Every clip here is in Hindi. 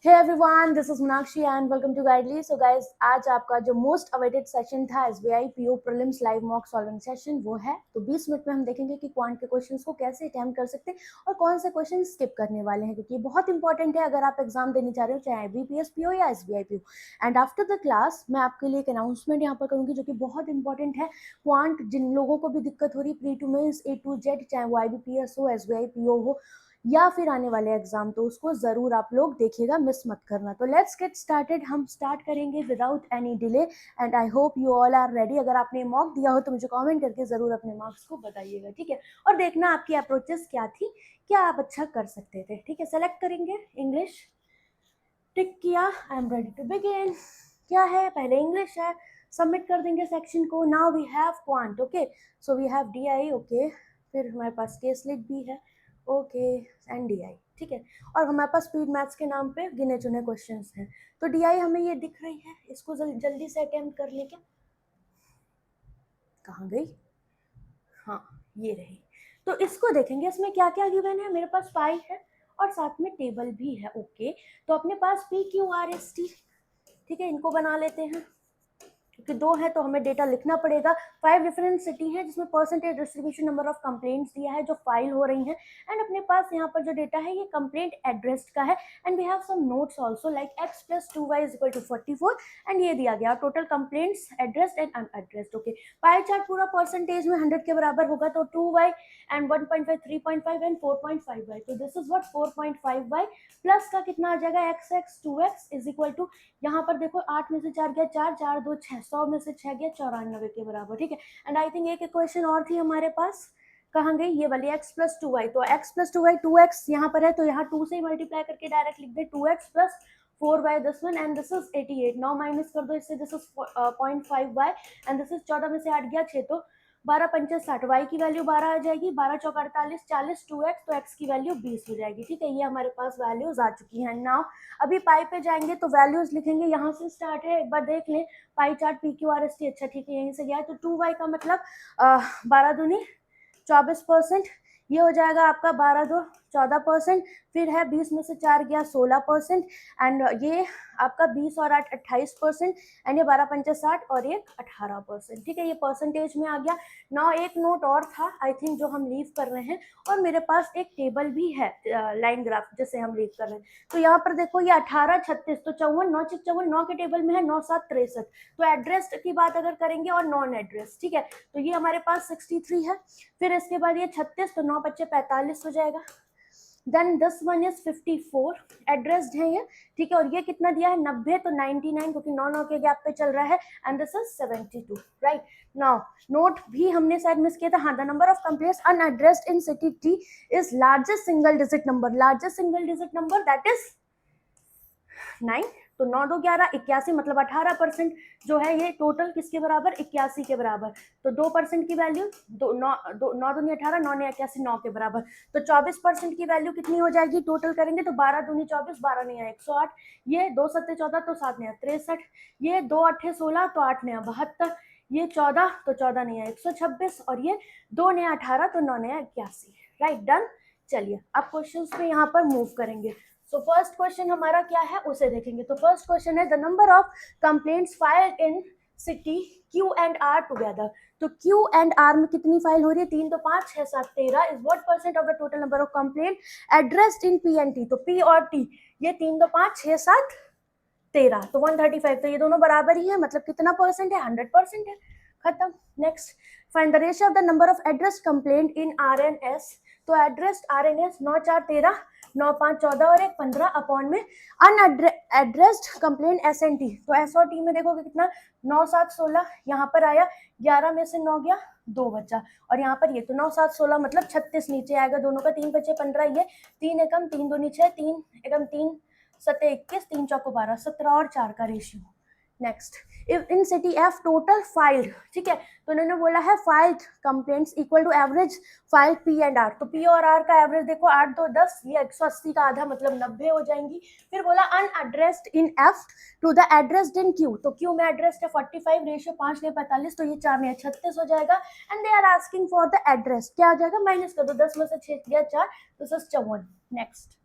Hey everyone, this is Meenakshi and welcome to Guidely. So guys, आज आपका जो मोस्ट अवेटेड सेशन था SBI PO prelims live mock solving session वो है। तो 20 मिनट में हम देखेंगे कि क्वांट के क्वेश्चंस को कैसे अटेम्प्ट कर सकते हैं और कौन से क्वेश्चन स्किप करने वाले हैं, क्योंकि ये बहुत इंपॉर्टेंट है अगर आप एग्जाम देने जा रहे हो, चाहे बीपीएस पीओ या SBI PO. And after the class मैं आपके लिए एक अनाउंसमेंट यहाँ पर करूँगी जो कि बहुत इंपॉर्टेंट है। क्वांट जिन लोगों को भी दिक्कत हो रही pre to mains A to Z, चाहे वो आईबीपीएस हो, एसबीआई पीओ हो या फिर आने वाले एग्जाम, तो उसको जरूर आप लोग देखिएगा, मिस मत करना। तो लेट्स गेट स्टार्टेड, हम स्टार्ट करेंगे without any delay and I hope you all are ready. अगर आपने मॉक दिया हो तो मुझे कमेंट करके जरूर अपने मार्क्स को बताइएगा, ठीक है। और देखना आपकी अप्रोचेस क्या थी, क्या आप अच्छा कर सकते थे, ठीक है। सेलेक्ट करेंगे इंग्लिश, टिक किया, I am ready to begin. क्या है, पहले इंग्लिश है, सबमिट कर देंगे सेक्शन को। Now we have quant, okay, so we have DI, okay, फिर हमारे पास केसलेट भी है, ओके, एंड डीआई, ठीक है। और हमारे पास स्पीड मैथ्स के नाम पे गिने चुने क्वेश्चंस हैं। तो डीआई हमें ये दिख रही है, इसको जल्दी से अटेम्प्ट कर ले। क्या, कहाँ गई? हाँ, ये रही। तो इसको देखेंगे, इसमें क्या क्या गिवन है। मेरे पास पाई है और साथ में टेबल भी है, ओके। तो अपने पास P Q R S T, ठीक है, इनको बना लेते हैं क्योंकि दो है तो हमें डेटा लिखना पड़ेगा। 5 डिफरेंट सिटी है जिसमें percentage distribution number of complaints दिया है जो फाइल हो रही हैं। एंड अपने पास यहाँ पर जो डेटा है ये कंप्लेंट एड्रेस्ड का है। And we have some notes also like x + 2y = 44 and ये दिया गया total complaints addressed and unaddressed, okay. Pie chart पूरा परसेंटेज में 100 के बराबर होगा, तो 2y एंड 1.5 3.5 एंड 4.5y, तो this is what 4.5y plus का कितना आ जाएगा x 2x is equal to, यहाँ पर देखो 8 में से 4 गया 4, 4 2 6, 100 में से 6 गया 94 के बराबर, ठीक है। एंड आई थिंक एक क्वेश्चन और थी हमारे पास, कहाँ गई ये वाली x + 2y। तो x + 2y 2x यहाँ पर है तो यहाँ 2 से ही मल्टीप्लाई करके डायरेक्ट लिख दे 2x + 4y this one and this is 88। Now minus कर दो इससे, this is 0.5y and this is 14 में से 8 गया 6, तो 12 पंचे 60, y की वैल्यू 12 आ जाएगी, 12 चौका 48, 40 2x, तो x की वैल्यू 20 हो जाएगी, ठीक है। ये हमारे पास वैल्यूज आ चुकी हैं। नाउ अभी पाई पे जाएंगे तो वैल्यूज लिखेंगे, यहाँ से स्टार्ट है, एक बार देख लें pie chart P Q R S T, अच्छा ठीक है यहीं से गया है। तो 2y का मतलब 12 दूनी 24%, ये हो जाएगा आपका 12 2 14%। फिर है 20 में से 4 गया 16% एंड ये आपका 20 और 8 28% एंड ये 12 पंचे 60 और ये 18%, ठीक है। ये परसेंटेज में आ गया। नाउ एक नोट और था आई थिंक जो हम लीव कर रहे हैं, और मेरे पास एक टेबल भी है लाइन ग्राफ जिसे हम लीव कर रहे हैं। तो यहाँ पर देखो ये 18 36, तो 54 9 54 9 के टेबल में है 9 7 63। तो एड्रेस की बात अगर करेंगे और नॉन एड्रेस, ठीक है, तो ये हमारे पास 63 है। फिर इसके बाद ये 36, तो 9 बच्चे 45 हो जाएगा। Then this one is 54, addressed है ये, ठीक है। और ये कितना दिया है 90, तो 99 क्योंकि 9 9 के गैप पे चल रहा है and this is 72, right. Now note भी हमने शायद मिस किया था, हाँ, the number of complaints unaddressed in city T is largest single digit number, largest single digit number that is 9। तो 9 2 11 81, मतलब 18% जो है ये टोटल किसके बराबर, 81 के बराबर। तो 2% की वैल्यू 9 दूनी 18, 9 ने 81, 9 के बराबर। तो 24% की वैल्यू कितनी हो जाएगी, टोटल करेंगे तो 12 दूनी 24, 12 ने 108, ये 2 7 14, तो 7 ने 63, ये 2 8 16, तो 8 ने 72, ये 14, तो 14 ने 126, और ये 2 ने 18, तो 9 ने 81, राइट, डन। चलिए अब क्वेश्चंस पे यहाँ पर मूव करेंगे। सो फर्स्ट क्वेश्चन हमारा क्या है उसे देखेंगे। तो फर्स्ट क्वेश्चन है the number of complaints filed in city Q and R together. तो क्यू एंड आर में कितनी फाइल हो रही है, 3 तो 5 6 7 13 is what percent of the total number of complaint addressed in P and T. तो पी और टी, ये 3 तो 5 6 7 13, तो 135, तो ये दोनों बराबर ही है, मतलब कितना परसेंट है, 100% है, खत्म। Next, find the ratio of the number of addressed complaint in R and S. तो एड्रेस्ड आर एन एस 9 4 13, 9 5 14 और 1 15 अपॉन में unaddressed complaint S and T. तो एस और टी में देखोगे कितना, 9 7 16, यहाँ पर आया 11 में से 9 गया 2 बचा, और यहाँ पर ये तो 9 7 16 मतलब 36 नीचे आएगा दोनों का, 3 बचे 15, ये 3 एकम 3 दूनी 6, 3 एकम 3 7 21, 3 चौको 12, 17 और 4 का ratio. Next, if in city F total filed, ठीक है, तो उन्होंने बोला है filed complaints equal to average filed P and R. तो पी और आर का एवरेज देखो 8 2 10, ये 180 का आधा मतलब 90 हो जाएंगी। फिर बोला unaddressed in F two the addressed in Q. तो क्यू में एड्रेस्ड है 45, रेशियो 5 ने 45, तो ये 4 ने 36 हो जाएगा। And they are asking for the address, क्या आ जाएगा, माइनस कर दो, 10 में से 6 गया 4, तो 54। Next,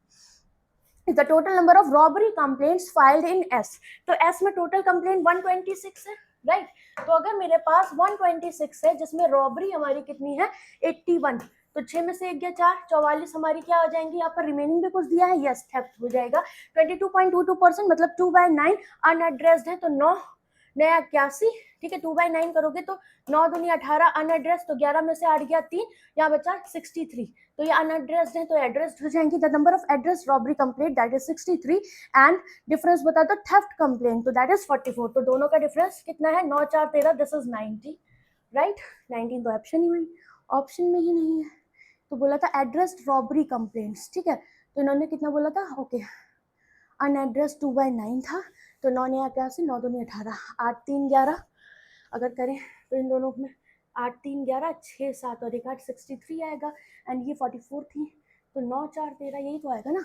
the total number of robbery complaints filed in S. तो एस में टोटल कंप्लेंट 126 है, राइट। तो अगर मेरे पास 126 है जिसमें रॉबरी हमारी कितनी है 81, तो 6 में से 1 गया 4, 44 हमारी क्या आ जाएंगी, यहाँ पर रिमेनिंग भी कुछ दिया है, यस थेफ्ट हो जाएगा 22.22%, मतलब 2/9 अनएड्रेस्ड है, तो 9 नया 81, ठीक है 2/9 करोगे तो 9 दूनी 18, अनएड्रेस तो 11 में से 8 गया 3, यहाँ बचा 63, तो ये अनएड्रेस्ड है तो एड्रेस्ड हो जाएंगी। The number of address robbery complaint that is 63 and difference बता दो थेफ्ट कंप्लेंट, तो दैट इज 44, तो दोनों का डिफरेंस कितना है 9 4 13, दिस इज 90, राइट। 19 तो ऑप्शन ही ऑप्शन में ही नहीं है, तो बोला था एड्रेस्ड रॉबरी कंप्लेंट्स, ठीक है, तो इन्होंने कितना बोला था, ओके अनएड्रेस्ड 2/9 था, तो 9 नया 81, 9 दूनी 18, 8 3 11, अगर करें तो इन दोनों में 8 3 11, 6 7 और 1 8, 63 आएगा, एंड ये 44 थी, तो 9 4 13 यही तो आएगा ना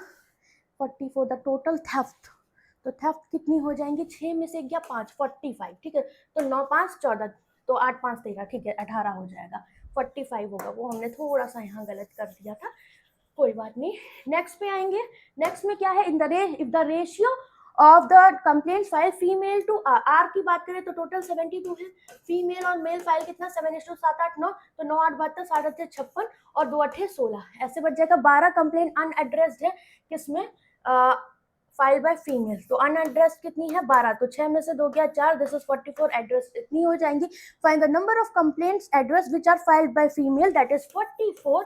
44, द टोटल थेफ्ट, तो थेफ्ट कितनी हो जाएंगी, 6 में से 1 गया 5, 45, ठीक है, तो 9 5 14, तो 8 5 13, ठीक है 18 हो जाएगा, 45 होगा, वो हमने थोड़ा सा यहाँ गलत कर दिया था, कोई बात नहीं। नेक्स्ट पे आएंगे, नेक्स्ट में क्या है, if the ratio of the complaint file female to R की बात करें तो टोटल 72 है, फीमेल और मेल फाइल कितना 7:7 8 9, तो 9 8 72, 7 8 56 और 2 8 16, ऐसे बच जाएगा। 12 कंप्लेंट अनएड्रेस्ड है किसमें, फाइल बाय फीमेल, तो अनएड्रेस्ड कितनी है 12, तो 6 में से 2 गया 4, दिस इज 44, एड्रेस इतनी हो जाएंगी। Find the number of complaints address which are filed by female, that is 44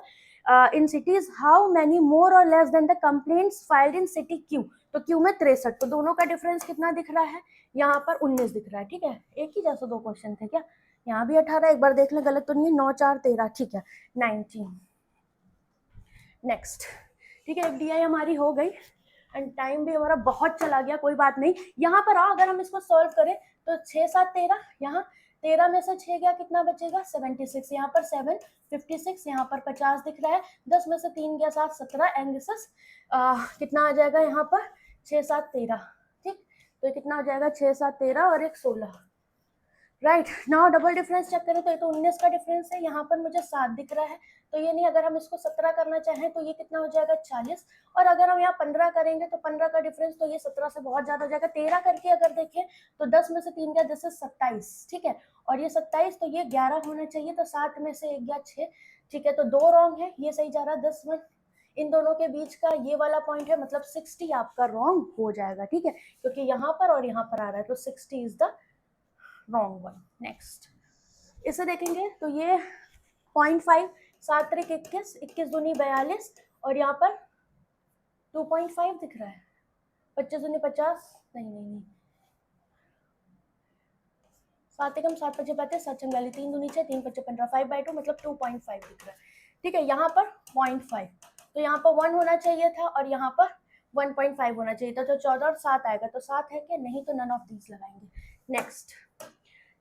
in cities, how many more or less than the complaints filed in city Q, तो Q में 63, तो दोनों का डिफरेंस कितना दिख रहा है, यहाँ पर 19 दिख रहा है, ठीक है, एक ही जैसे दो क्वेश्चन थे क्या, यहाँ भी 18, एक बार देख लें गलत तो नहीं है, 9 4 13, ठीक है 19। नेक्स्ट, ठीक है एफडीआई हमारी हो गई एंड टाइम भी हमारा बहुत चला गया, कोई बात नहीं, यहाँ पर आओ, अगर हम इसको सॉल्व करें तो 6 7 13, यहाँ 13 में से 6 गया कितना बचेगा 76, यहाँ पर 7 56, यहाँ पर 50 दिख रहा है, 10 में से 3 गया 7 17, एंड दिस इज कितना आ जाएगा यहाँ पर 6 7 13, ठीक, तो कितना हो जाएगा 6 7 13 और एक 16, right. Now double difference check करें तो ये तो 19 का डिफरेंस है, यहाँ पर मुझे 7 दिख रहा है, तो ये नहीं, अगर हम इसको 17 करना चाहें तो ये कितना हो जाएगा 40, और अगर हम यहाँ 15 करेंगे तो 15 का डिफरेंस, तो ये 17 से बहुत ज्यादा हो जाएगा। 13 करके अगर देखें तो 10 में से 3 गया, दिस इज 27, ठीक है, और ये 27, तो ये 11 होना चाहिए, तो 7 में से 1 गया 6, ठीक है, तो 2 रॉन्ग है, ये सही जा रहा है 10 में, इन दोनों के बीच का ये वाला पॉइंट है, मतलब 60 आपका रॉन्ग हो जाएगा, ठीक है, क्योंकि यहाँ पर और यहाँ पर आ रहा है, तो 60 is the wrong one. Next, इसे देखेंगे तो ये 0.5, 7 3 21, 21 दूनी 42, और यहाँ पर 2.5 दिख रहा है, 25 दूनी 50, नहीं 7 एकम 7 5 35, 7 चंगाली 3 दूनी 6, 3 5 15, 5/2 मतलब 2.5 दिख रहा है, ठीक है, यहाँ पर 0.5, तो यहाँ पर 1 होना चाहिए था और यहाँ पर 1.5 होना चाहिए था, तो 14 और 7 आएगा, तो 7 है क्या, नहीं, तो नन ऑफ दीज लगाएंगे। नेक्स्ट,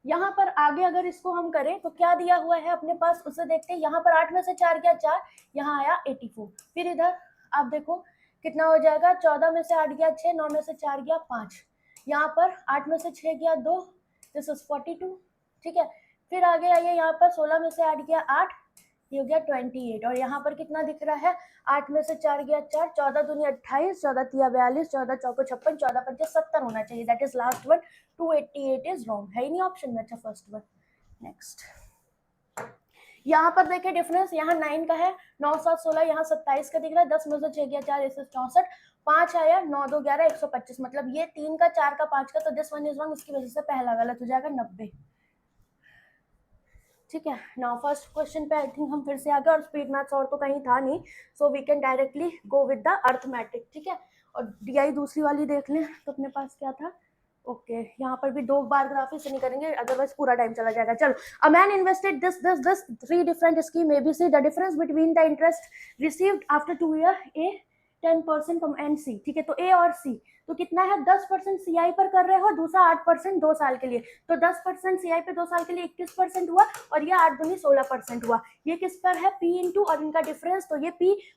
यहाँ पर आगे अगर इसको हम करें तो क्या दिया हुआ है अपने पास, उसे देखते हैं। यहाँ पर 8 में से 4 गया 4, यहाँ आया 84, फिर इधर आप देखो कितना हो जाएगा, 14 में से 8 गया 6, 9 में से 4 गया 5, यहाँ पर 8 में से 6 गया 2, दिस इज 42, ठीक है, फिर आगे आइए, यहाँ पर 16 में से 8 गया 8, ये हो गया 28, और यहाँ पर कितना दिख रहा है, 8 में से 4 गया 4, 14 दूनी 28, 14 तिया 42, 14 चौको 56, 14 पंचे 70 होना चाहिए, that is last one, 288 is wrong, है ही नहीं ऑप्शन में, अच्छा फर्स्ट वन। नेक्स्ट, यहाँ पर देखें डिफरेंस, यहाँ 9 का है, 9 7 16, यहाँ 27 का दिख रहा है, 10 में से 6 गया 4, इसे 64, 5 आया, 9 2 11, 125, मतलब ये 3 का 4 का 5 का, तो दिस वन इज रॉन्ग, इसकी वजह से पहला गलत हो जाएगा 90, ठीक है। नाउ फर्स्ट क्वेश्चन पे आई थिंक हम फिर से आ गए, और स्पीड मैथ्स और तो कहीं था नहीं, so we can directly go with the arithmetic, ठीक है, और डीआई दूसरी वाली देख लें तो अपने पास क्या था, ओके यहाँ पर भी 2 बार ग्राफ से नहीं करेंगे, अदरवाइज पूरा टाइम चला जाएगा। चलो, a man invested this 3 different scheme ABC, the difference between the interest received after 2 year, A 10% and C, ठीक है, तो ए और सी, तो कितना है 10% सीआई पर कर रहे हो, दूसरा 8% 2 साल के लिए, तो 10% सीआई पे 2 साल के लिए 21% हुआ, और ये 8 दूनी 16% हुआ, ये किस पर है P इंटू और इनका डिफरेंस, तो ये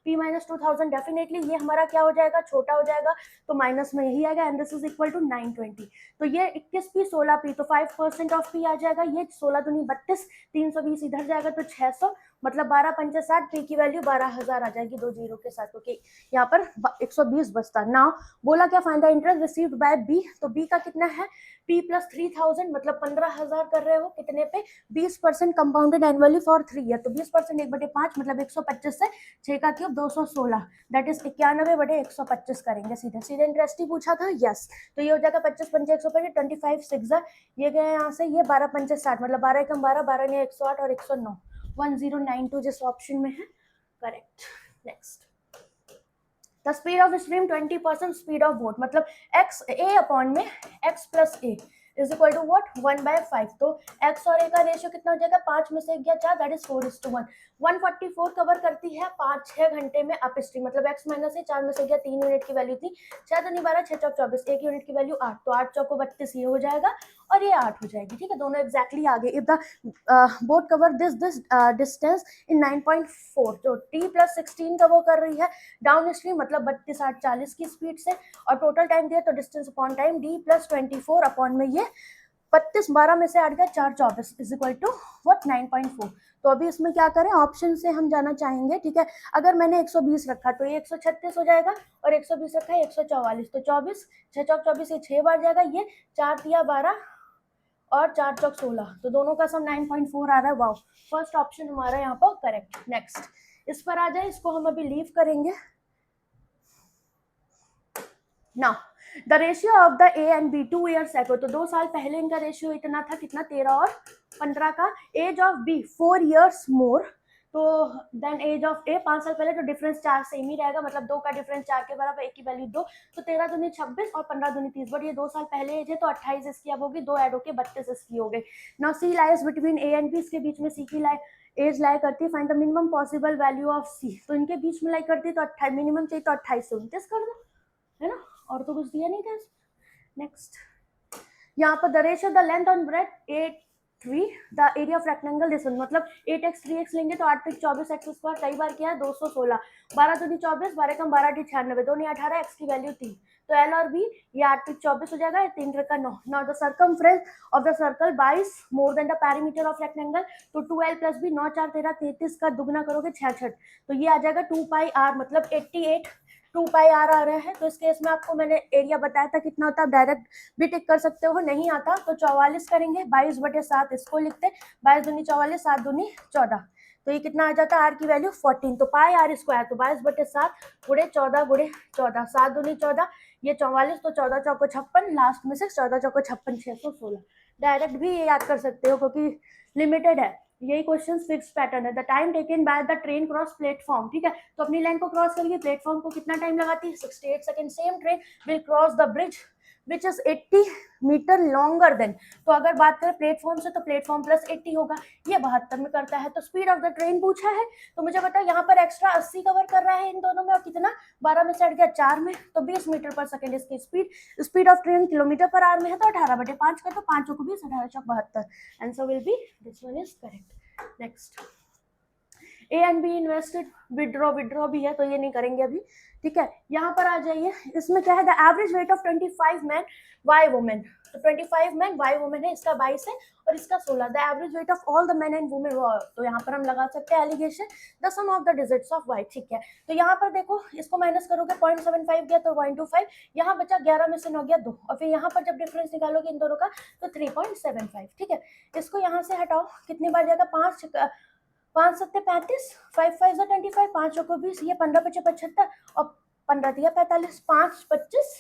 P माइनस 2000, डेफिनेटली ये हमारा क्या हो जाएगा, छोटा हो जाएगा, तो माइनस में यही आएगा, and this is equal to 920, तो ये 21P 16P, तो 5% ऑफ P आ जाएगा, ये 16 दूनी 32, 320 इधर जाएगा तो 600, मतलब 12 पंचे 60, P की वैल्यू 12,000 आ जाएगी 2 जीरो के साथ, क्योंकि यहाँ पर 120 बचता। नाउ बोला क्या, find the interest received by B, तो बी का कितना है, P प्लस 3000 मतलब 15,000 कर रहे हो कितने पे, 20% कंपाउंडेड एनुअली फॉर 3 ईयर, तो 20% 1/5 मतलब 125 से 6 का क्यूब 216, दैट इज 91/125 करेंगे सीधे सीधे। इंटरेस्ट ही पूछा था, यस। तो ये हो जाएगा 25 पंचे 125, 25 6 ये गए यहाँ से, ये 12 पंचे 60 मतलब 12 एकम 12, 12 ने 108 और 109, 1092 जिस ऑप्शन में है correct. Next, the speed of stream 20% speed of boat, मतलब x a अपॉन में x plus a is equal to what 1/5, तो x और a का रेशियो कितना हो जाएगा, 5 में से 1 गया 4, दैट इज 4:1। 144 कवर करती है 5-6 घंटे में अप स्ट्रीम, मतलब x माइनस है, 4 में से गया 3 यूनिट की वैल्यू थी, 6 दूनी 12, 6 चौक 24, 1 यूनिट की वैल्यू 8, तो 8 चौको 32 ये हो जाएगा और ये 8 हो जाएगी, ठीक है, दोनों एक्जैक्टली आगे। If the boat cover this distance in 9.4, तो t प्लस 16 का वो कर रही है डाउन स्ट्रीम, मतलब 32 8 40 की स्पीड से, और टोटल टाइम दिया तो distance upon time d plus 24 upon में ये 32, 12 में से 8 गया 4 24 इज इक्वल टू व्हाट 9.4। तो अभी इसमें क्या करें, ऑप्शन से हम जाना चाहेंगे, ठीक है। अगर मैंने 120 रखा तो ये 136 हो जाएगा, और 120 रखा है 144, तो 24 6 चौक 24 ये 6 बार जाएगा, ये 4 तिया 12 और 4 चौक 16, तो दोनों का सम 9.4 आ रहा है। वाओ, फर्स्ट ऑप्शन हमारा यहाँ पर करेक्ट। नेक्स्ट, इस पर आ जाए, इसको हम अभी लीव करेंगे। Now the ratio of the A and B 2 years ago, तो 2 साल पहले इनका रेशियो इतना था, कितना 13 और 15 का। Age of B 4 years more, तो देन एज ऑफ ए 5 साल पहले, तो डिफरेंस 4 सेम ही रहेगा, मतलब 2 का डिफरेंस 4 के बराबर, एक की वैल्यू 2, तो 13 दूनी 26 और 15 दूनी 30, बट ये 2 साल पहले एज है तो 28 इसकी अब होगी, 2 ऐड होके 32 इसकी हो गई। Now C lies between A and B, इसके बीच में सी की एज लाई करती है, find the minimum possible value of C, तो इनके बीच में लाई करती है तो 28 मिनिमम चाहिए, तो 28 से 29 कर दो, है ना, और तो कुछ दिया नहीं था। नेक्स्ट, यहाँ पर the ratio the length on breadth 8 3 the area of rectangle this one, मतलब 8x 3x लेंगे तो 8 24 एक्स स्क्वायर, कई बार किया है 216, 12 दूनी 24, 12 कम 12 डी 96, 2 18, एक्स की वैल्यू 3, तो एल और बी ये 8 24 हो जाएगा, 3 का 9। Now the circumference of the circle 22 more than the perimeter of rectangle, तो 2l प्लस बी 9 4 13 33 का दुगना करोगे 66, तो ये आ जाएगा 2 पाई आर, मतलब 88 2 पाई आर आ रहा है। तो इस केस में आपको मैंने एरिया बताया था कितना होता है, आप डायरेक्ट भी टिक कर सकते हो, नहीं आता तो 44 करेंगे, 22/7 इसको लिखते, 22 दूनी 44, 7 दूनी 14, तो ये कितना आ जाता है, आर की वैल्यू 14, तो पाई आर स्क्वायर, तो 22/7 गुड़े 14 गुड़े 14, 7 दूनी 14, ये 44, तो 14 चौको 56, लास्ट में से 14 चौको 56 616, डायरेक्ट भी ये याद कर सकते हो क्योंकि लिमिटेड है। यही क्वेश्चन फिक्स पैटर्न है। The time taken by the train cross platform, ठीक है, तो अपनी लाइन को क्रॉस करके प्लेटफॉर्म को कितना टाइम लगाती है, 68 second. Same train will cross the bridge which is 80 metre longer than, तो अगर बात करें प्लेटफॉर्म से तो प्लेटफॉर्म प्लस 80 होगा, ये 72 में करता है। तो स्पीड ऑफ द ट्रेन पूछा है, तो मुझे पता है यहाँ पर एक्स्ट्रा 80 कवर कर रहा है इन दोनों में, और कितना 12 में से हट गया 4 में, तो 20 मीटर पर सेकंड इसकी speed. Speed of train kilometre per hour में है, तो 18/5 कर, तो 5 को 20, 18 answer will be this one is correct. Next, A and be invested, withdraw भी है तो ये नहीं करेंगे अभी, ठीक है। यहाँ पर आ जाइए, इसमें क्या है, the average weight of 25 man why women, तो 25 मैन वाई वुमेन है, इसका 22 है और इसका 16, the average weight of all the man and women, तो यहाँ पर हम लगा सकते हैं alligation the sum of the digits of Y, ठीक है। तो यहाँ पर देखो, इसको माइनस करोगे 0.75 गया तो 0.25, यहाँ बचा 11 में से 9 गया 2, और फिर यहाँ पर जब डिफरेंस निकालोगे इन दोनों का तो 3.75, ठीक है। इसको यहाँ से हटाओ, कितनी बार जाएगा, 5 7 35, 5 5 25, 5 को 20, ये 15 5 75 और 15 दिया 45, 5 25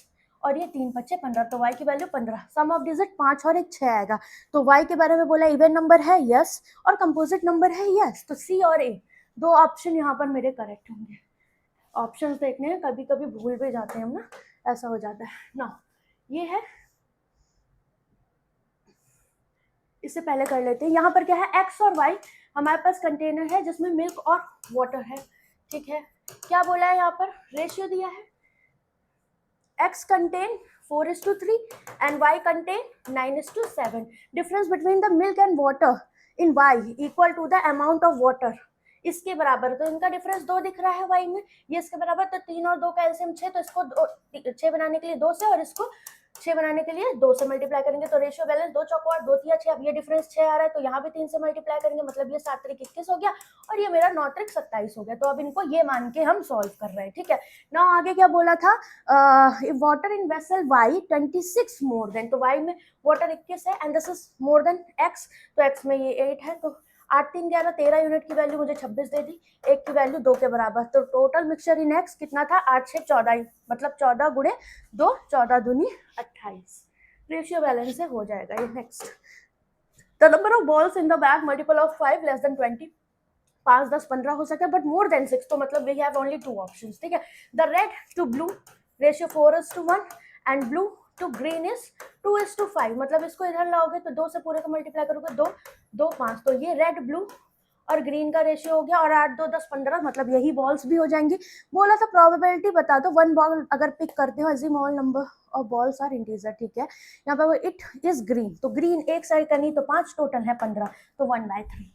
और ये 3 5 15, तो y की वैल्यू 15। सम ऑफ डिजिट 5 और 1 6 आएगा, तो y के बारे में बोला इवन नंबर है यस, और कंपोजिट नंबर है यस, तो सी और ए दो ऑप्शन यहाँ पर मेरे करेक्ट होंगे। ऑप्शंस देखने हैं, कभी कभी भूल भी जाते हैं हम ना, ऐसा हो जाता है ना। ये है, इससे पहले कर लेते हैं। यहाँ पर क्या है, एक्स और वाई हमारे पास कंटेनर है जिसमें मिल्क और वाटर है, ठीक है। क्या बोला है यहाँ पर, रेशियो दिया है, x contain 4:3 and y contain 9:7. Difference between the milk and water in y equal to the amount of water, इसके बराबर, तो इनका डिफरेंस 2 दिख रहा है y में, ये इसके बराबर, तो 3 और 2 का एलसीएम 6, तो इसको 6 बनाने के लिए 2 से और इसको 6 बनाने के लिए 2 से मल्टीप्लाई करेंगे तो रेशियो बैलेंस 2 चौको 8 2 तिया 6। अब ये डिफरेंस 6 आ रहा है तो यहाँ भी 3 से मल्टीप्लाई करेंगे, मतलब ये 7 त्रिक 21 हो गया और ये मेरा 9 त्रिक 27 हो गया। तो अब इनको ये मान के हम सॉल्व कर रहे हैं, ठीक है ना। आगे क्या बोला था, water in vessel y 26 more than, तो y में वाटर 21 है and this is more than x, तो x में ये 8 है, तो 8 3 11 13 यूनिट की वैल्यू मुझे 26 दे दी, एक की वैल्यू 2 के बराबर, तो टोटल मिक्सचर इन x कितना था 8 6 14, मतलब 14 गुणे 2 14 दूनी 28, रेशियो बैलेंस से हो जाएगा ये। Next, the number of balls in the bag multiple of 5 less than 20, 5 10 15 हो सकता है बट मोर देन 6, तो मतलब वी हैव ओनली 2 ऑप्शंस, ठीक है। The red to blue ratio 4:1 and blue to green is 2:5, मतलब इसको इधर लाओगे तो 2 से पूरे को मल्टीप्लाई करोगे 2 2 5, तो ये रेड ब्लू और ग्रीन का रेशियो हो गया, और 8 2 10 15, मतलब यही बॉल्स भी हो जाएंगी। बोला था प्रोबेबिलिटी बता दो, 1 बॉल अगर पिक करते हो assume all number of balls are integer, ठीक है। यहाँ पे इट इज ग्रीन, तो ग्रीन एक साइड करनी तो 5 टोटल है 15, तो 1/3।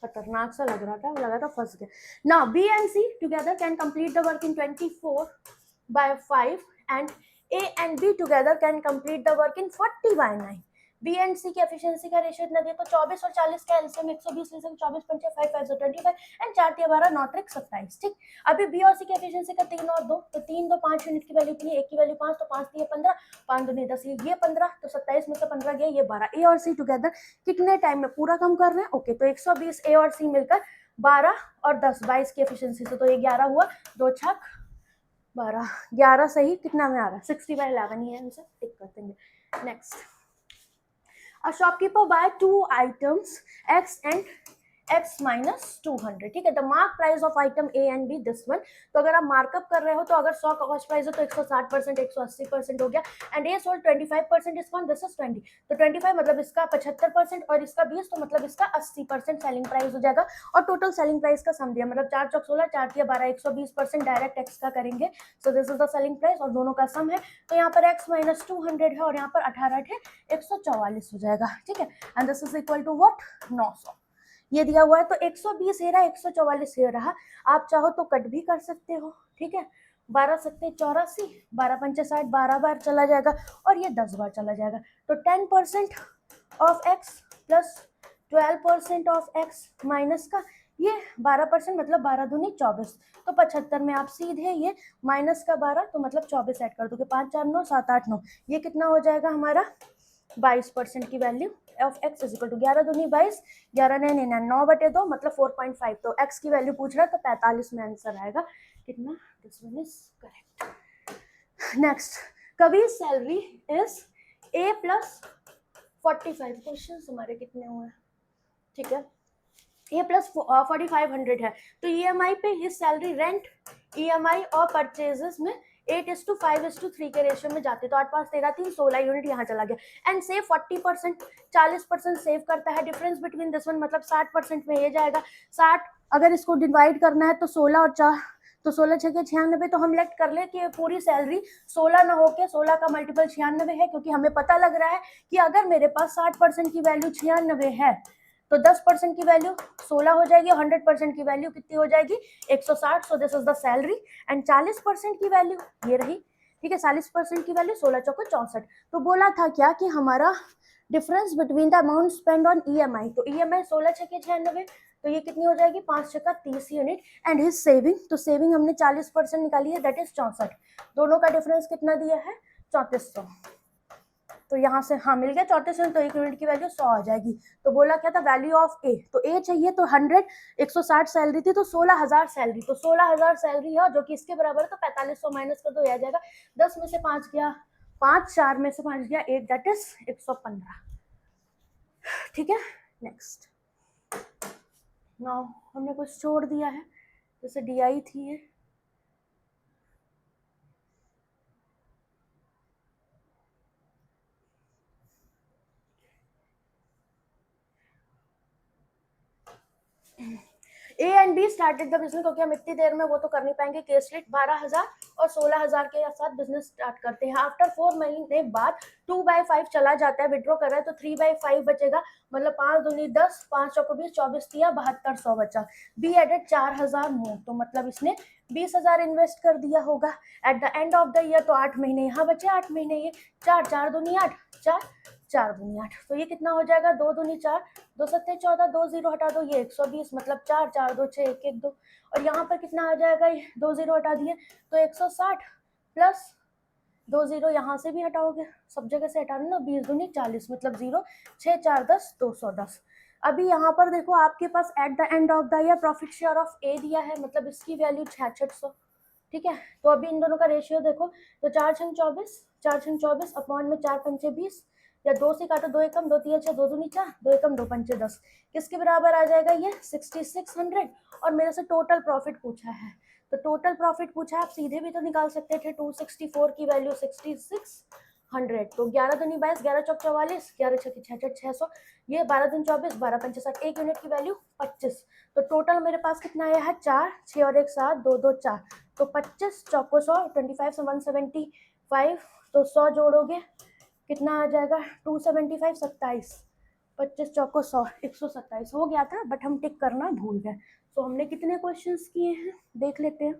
खतरनाक सा लग रहा था, लगा था फंस गया। Now B and C together can complete the work in 24/5 and A and B together can complete the work in 40/9। B and C की एफिशिएंसी का रेशियो इतना दिया, तो 24 और 40 का एलसीएम 120 ले सकते, 24 5 5 5 25 एंड 4 3 12 9 3 27, ठीक। अभी बी और सी की एफिशिएंसी का 3 और 2, तो 3 2 5 यूनिट की वैल्यू इतनी, एक की वैल्यू 5, तो 5 3 15, 5 2 10, ये 15, तो 27 में से 15 गया, ये 12। ए और सी टुगेदर कितने टाइम में पूरा कम कर रहे हैं, ओके, तो 120 ए और सी मिलकर 12 और 10 22 की एफिशिएंसी से, तो ये 11 हुआ, 2 छक 12, 11 सही कितना में आ रहा है 60/11 ही है, इनसे टिक कर देंगे। Next, a shopkeeper buy 2 items x and x minus 200, ठीक है। The mark price of item A and B this one, तो अगर आप मार्कअप कर रहे हो तो अगर 100 का कॉस्ट प्राइस है तो 160% 180% हो गया, and A sold 25% discount, this is 20, तो 25 मतलब इसका 75% और इसका 20, तो मतलब इसका 80% सेलिंग प्राइस हो जाएगा। और टोटल सेलिंग प्राइस का सम दिया, मतलब 4 चौक 16 4 तिया 12, 120% डायरेक्ट टैक्स का करेंगे, so this is the selling price और दोनों का सम है, तो यहाँ पर x minus 200 है और यहाँ पर 18 है 144 हो जाएगा, ठीक है। And this is equal to what 900, ये दिया हुआ है, तो 120 ये रहा 144 ये रहा, आप चाहो तो कट भी कर सकते हो, ठीक है। 12 सकते 84, 12 पंचे 60, 12 बार चला जाएगा और ये 10 बार चला जाएगा, तो 10% of x plus 12% of x minus का ये 12%, मतलब 12 दूनी 24, तो 75 में आप सीधे ये माइनस का 12, तो मतलब 24 ऐड कर दोगे, 5 4 9 7 8 9, ये कितना हो जाएगा हमारा 22% की value of x is equal to 11 दूनी 22, 11 9 9/2, मतलब 4.5, तो x की वैल्यू पूछ रहा है तो 45 में आंसर आएगा कितना, this one is correct. Next, Kabir salary is a plus 45, question हमारे कितने हुए, ठीक है, ये प्लस 4500 है, तो EMI पे हिज सैलरी रेंट EMI और परचेजेस में 8:5:3 के रेशियो में जाते, तो 8 5 13 3 16 यूनिट यहाँ चला गया, एंड सेव 40%, 40% सेव करता है, डिफरेंस बिटवीन दिस वन मतलब 60% में ये जाएगा, 60 अगर इसको डिवाइड करना है तो 16 और 4, तो 16 6 के 96, तो हम लेट कर ले कि पूरी सैलरी 16 ना होके 16 का मल्टीपल 96 है, क्योंकि हमें पता लग रहा है कि अगर मेरे पास 60% की वैल्यू 96 है तो 10% की वैल्यू 16 हो जाएगी, 100% की वैल्यू कितनी हो जाएगी 160, so this is the salary, and 40% की वैल्यू ये रही, ठीक है, 40% की वैल्यू 16 चौको 64, तो बोला था क्या कि हमारा difference between the amount spend on EMI, तो EMI 16 6 के 96, तो ये कितनी हो जाएगी 5 6 का 30 यूनिट, एंड हिज सेविंग, तो सेविंग हमने 40% निकाली है, दैट इज 64, दोनों का डिफरेंस कितना दिया है 3400, तो यहाँ से हाँ मिल गया 3400, तो एक यूनिट की वैल्यू 100 आ जाएगी। तो बोला क्या था वैल्यू ऑफ ए, तो ए चाहिए तो 100, 160 सैलरी थी तो 16000 सैलरी, तो 16000 सैलरी है जो कि इसके बराबर है, तो 4500 माइनस कर दो आ जाएगा, 10 में से 5 गया 5, 4 में से 5 गया 8, दैट इज 115, ठीक है। नेक्स्ट, नाउ हमने कुछ छोड़ दिया है, जैसे DI थी ये, ए and be started the business, क्योंकि हम इतनी देर में वो तो कर नहीं पाएंगे। केसलेट 12,000 और 16,000 के साथ बिजनेस स्टार्ट करते हैं। आफ्टर 4 महीने बाद 2/5 चला जाता है, विड्रॉ कर रहा है तो 3/5 बचेगा, मतलब 5 दूनी 10, 5 चौको 20, 24 तिया 7200 बचा। बी एडेड 4,000 मोर, तो मतलब इसने 20,000 इन्वेस्ट कर दिया होगा। Eight the end of the year तो 8 महीने यहाँ बचे, 8 महीने ये, 4 4 दूनी 8, 4 4 दूनी 8, तो ये कितना हो जाएगा, 2 दूनी 4, 2 सत्ते 14, 2 जीरो हटा दो, ये 120, मतलब 4 4 2 6 1 1 2, और यहाँ पर कितना आ जाएगा, ये 2 जीरो हटा दिए तो 160 प्लस 2 जीरो यहाँ से भी हटाओगे, सब जगह से हटा ना, 20 दूनी 40, मतलब 0 6 4 10 210। अभी यहाँ पर देखो आपके पास at the end of the year profit share of A दिया है, मतलब इसकी वैल्यू 6600, ठीक है। तो अभी इन दोनों का रेशियो देखो, तो 4 छंग 24, 4 छंग 24 अपॉन में 4 पंचे 20, या 2 से काटो 2 एकम 2 तिया 6, 2 दूनी 4, 2 एकम 2 पंचे 10, किसके बराबर आ जाएगा ये 6600। और मेरे से टोटल प्रॉफिट पूछा है, तो टोटल प्रॉफिट पूछा है, आप सीधे भी तो निकाल सकते थे, 264 की वैल्यू 6600, तो 11 दूनी 22, 11 चौक 44, 11 छक्की 66, 600, ये 12 दूनी 24, 12 पंचे 60, 1 यूनिट की वैल्यू 25। तो टोटल मेरे पास कितना आया है, 4 6 और 1 7, 2 2 4, तो 25 चौको 100, 25 से 175, तो 100 जोड़ोगे कितना आ जाएगा, 275 27, 25 चौको 100, 127 हो गया था, बट हम टिक करना भूल गए। तो हमने कितने क्वेश्चंस किए हैं देख लेते हैं।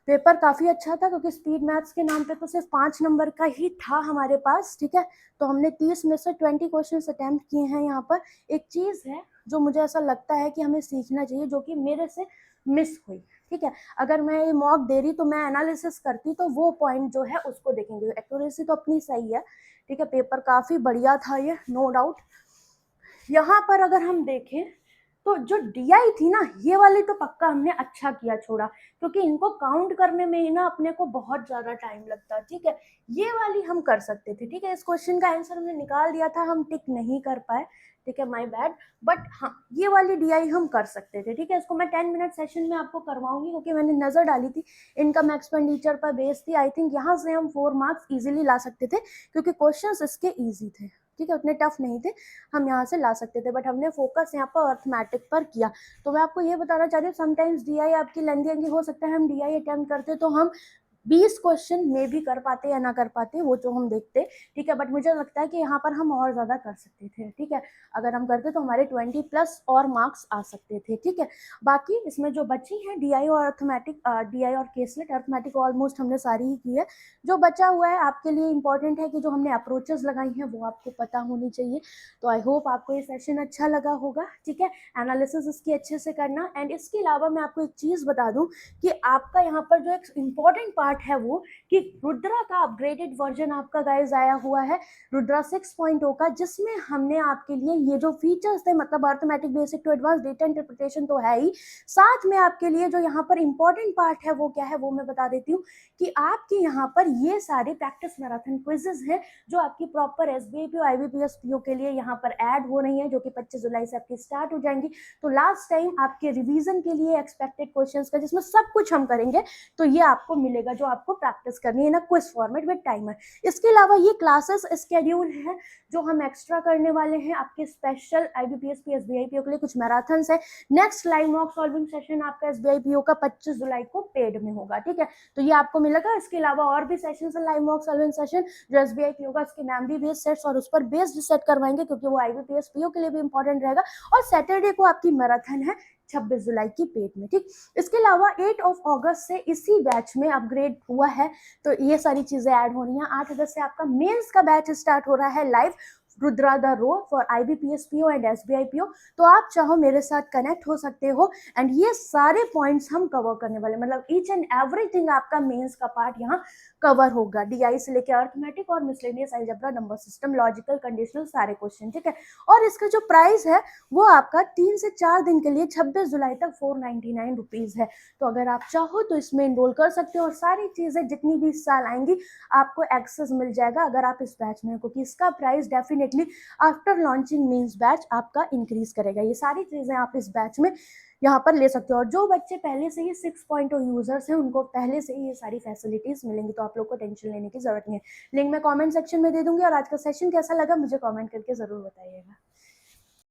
पेपर काफ़ी अच्छा था, क्योंकि स्पीड मैथ्स के नाम पे तो सिर्फ 5 नंबर का ही था हमारे पास, ठीक है। तो हमने 30 में से 20 क्वेश्चन अटैम्प्ट किए हैं। यहाँ पर एक चीज़ है जो मुझे ऐसा लगता है कि हमें सीखना चाहिए, जो कि मेरे से मिस हुई, ठीक है। अगर मैं ये मॉक दे रही तो मैं एनालिसिस करती, तो वो पॉइंट जो है उसको देखेंगे। एक्यूरेसी तो अपनी सही है, ठीक है, पेपर काफ़ी बढ़िया था ये, नो डाउट। यहाँ पर अगर हम देखें तो जो डीआई थी ना, ये वाली तो पक्का हमने अच्छा किया छोड़ा, क्योंकि इनको काउंट करने में ही ना अपने को बहुत ज्यादा टाइम लगता, ठीक है। ये वाली हम कर सकते थे, ठीक है। इस क्वेश्चन का आंसर हमने निकाल दिया था, हम टिक नहीं कर पाए, ठीक है, माय बैड। बट हाँ, ये वाली डीआई हम कर सकते थे, ठीक है। इसको मैं 10 मिनट सेशन में आपको करवाऊंगी, क्योंकि मैंने नजर डाली थी इनकम एक्सपेंडिचर पर बेस थी। आई थिंक यहाँ से हम 4 मार्क्स इजीली ला सकते थे, क्योंकि क्वेश्चंस इसके इजी थे, ठीक है, उतने टफ नहीं थे, हम यहाँ से ला सकते थे। बट हमने फोकस यहाँ पर अर्थमेटिक पर किया। तो मैं आपको ये बताना चाह रही हूँ, समटाइम्स डीआई आपकी लेंदी हो सकता है, हम डीआई अटेम्प्ट करते तो हम 20 क्वेश्चन में भी कर पाते या ना कर पाते, वो जो हम देखते, ठीक है। बट मुझे लगता है कि यहाँ पर हम और ज़्यादा कर सकते थे, ठीक है। अगर हम करते तो हमारे 20+ और मार्क्स आ सकते थे, ठीक है। बाकी इसमें जो बची है डीआई और अर्थमेटिक, डीआई और केसलेट, अर्थमेटिक ऑलमोस्ट हमने सारी ही की है। जो बचा हुआ है आपके लिए इंपॉर्टेंट है कि जो हमने अप्रोचेस लगाई हैं वो आपको पता होनी चाहिए। तो आई होप आपको ये सेशन अच्छा लगा होगा, ठीक है। एनालिसिस इसकी अच्छे से करना। एंड इसके अलावा मैं आपको एक चीज़ बता दूं कि आपका यहाँ पर जो एक इम्पॉर्टेंट पार्ट है वो, कि रुद्रा का अपग्रेडेड वर्जन आपका गाइस आया हुआ है, रुद्रा 6.0 का, जिसमें हमने आपके लिए ये जो फीचर्स थे, मतलब arithmetic basic to advance data interpretation तो है ही, साथ में आपके लिए जो यहाँ पर इंपॉर्टेंट पार्ट है वो क्या है वो मैं बता देती हूँ, कि आपके यहाँ पर ये सारे प्रैक्टिस मैराथन क्विजेज हैं, जो आपकी प्रॉपर एसबीआईपीओ आईबीपीएस पीओ के लिए यहाँ पर ऐड हो रही है, जो कि 25 जुलाई से आपकी स्टार्ट हो जाएंगी। तो लास्ट टाइम आपके रिवीजन के लिए एक्सपेक्टेड क्वेश्चंस का, जिसमें सब कुछ हम करेंगे, तो ये आपको मिलेगा जो आपको प्रैक्टिस करनी है ना, क्विज फॉर्मेट विद टाइमर। इसके अलावा ये क्लासेस स्केड्यूल है जो हम एक्स्ट्रा करने वाले हैं आपके स्पेशल आईबीपीएस एसबीआईपीओ के लिए, कुछ मैराथन्स है। Next live mock solving session आपका एसबीआईपीओ का 25 जुलाई को पेड में होगा, ठीक है। तो ये आपको मिलेगा। इसके अलावा और भी सेशन है, लाइव मॉक सॉल्विंग सेशन जो एसबीआईपीओ का, इसके मेमोरी बेस्ड सेट्स और उस पर बेस्ड सेट करवाएंगे, क्योंकि वो आईबीपीएस पीओ के लिए भी इंपॉर्टेंट रहेगा। और सैटरडे को आपकी मैराथन है 26 जुलाई की पेड में, ठीक। इसके अलावा 8 अगस्त से इसी बैच में अपग्रेड हुआ है, तो ये सारी चीजें ऐड हो रही हैं। 8 अगस्त से आपका मेंस का बैच स्टार्ट हो रहा है लाइव, रुद्रा द रो for IBPS PO and SBI PO. तो आप चाहो मेरे साथ कनेक्ट हो सकते हो, एंड ये सारे पॉइंट्स हम कवर करने वाले, मतलब ईच एंड एवरीथिंग आपका मेंस का पार्ट यहाँ कवर होगा, डीआई से लेकर अर्थमेटिक और miscellaneous algebra, number system, logical, conditional, सारे क्वेश्चन, ठीक है। और इसका जो प्राइस है वो आपका 3 से 4 दिन के लिए 26 जुलाई तक 499 रुपीज़ है। तो अगर आप चाहो तो इसमें इनरोल कर सकते हो, और सारी चीज़ें जितनी भी इस साल आएंगी आपको एक्सेस मिल जाएगा अगर आप इस बैच में हो, क्योंकि इसका price definitely after launching means batch आपका इंक्रीज करेगा। ये सारी चीज़ें आप इस बैच में यहाँ पर ले सकते हो। और जो बच्चे पहले से ही 6.0 यूजर्स हैं उनको पहले से ही ये सारी फैसिलिटीज मिलेंगी, तो आप लोग को टेंशन लेने की जरूरत नहीं है। लिंक मैं कमेंट सेक्शन में दे दूंगी। और आज का सेशन कैसा लगा मुझे कमेंट करके जरूर बताइएगा।